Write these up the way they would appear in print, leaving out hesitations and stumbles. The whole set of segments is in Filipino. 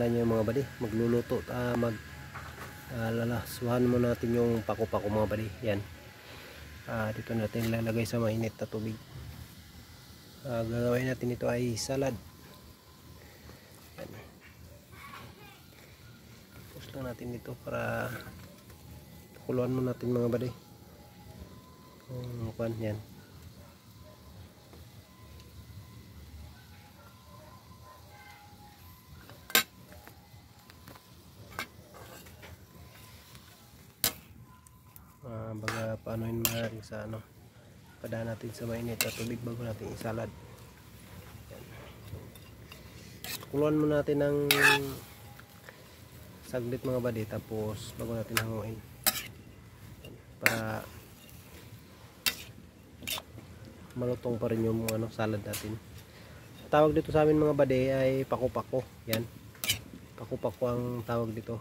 Alam nyo mga buddy, magluluto lalaswahan mo natin yung pako-pako mga buddy. Yan, dito natin lalagay sa mainit na tubig. Gagawin natin ito ay salad. Yan, tapos lang natin dito para kuluan mo natin mga buddy. Yan, baga paanoin mo natin sa padaan natin sa mainit na tubig bago natin isalad. Yan. Kuluan mo natin ng saglit mga buddy, tapos bago natin hanguin para malutong pa rin yung salad natin. Tawag dito sa amin mga buddy ay pako-pako. Yan, pako-pako ang tawag dito.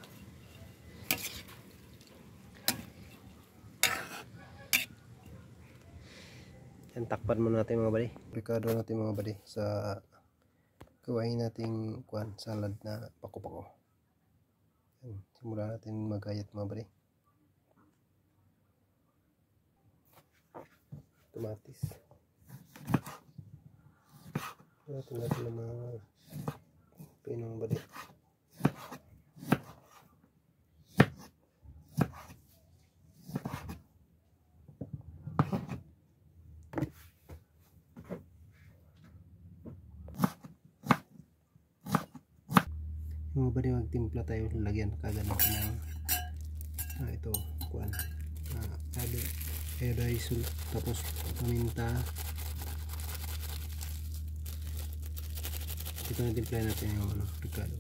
Yan, takpan mo natin mga buddy. Ricado natin mga buddy sa gawain nating salad na pako-pako. Yan, simulan natin magayat mga buddy. Tomatis. Natin ng mga pinong buddy. Mga buddy, magtimpla tayo, lagyan kagad natin ng ito aerosol, tapos paminta. Ito na timpla natin yung ricado,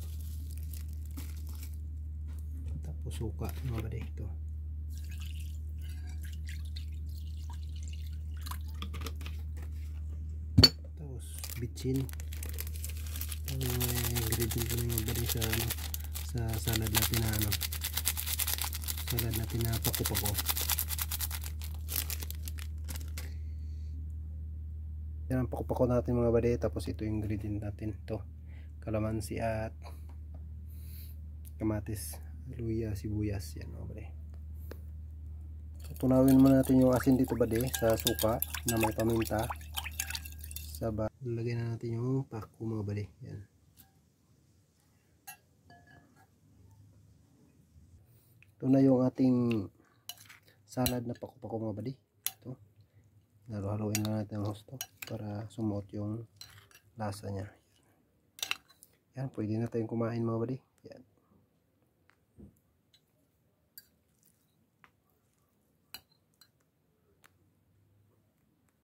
tapos suka mga buddy. Ito tapos bitchin, ang ingredient ko mga buddy sa salad natin na pako-pako. Yan ang pako-pako natin mga buddy. Tapos ito yung ingredient natin, ito kalamansi at kamatis, luya, sibuyas. Yan mga buddy. So, tunawin mo natin yung asin dito buddy sa suka na may paminta. Lagyan na natin yung pako mga buddy. Yan. Ito na yung ating salad na pako-pako mga buddy. Ito, halo-haloin na natin ang husto para sumuot yung lasa niya. Yan, pwede na tayong kumain mga buddy.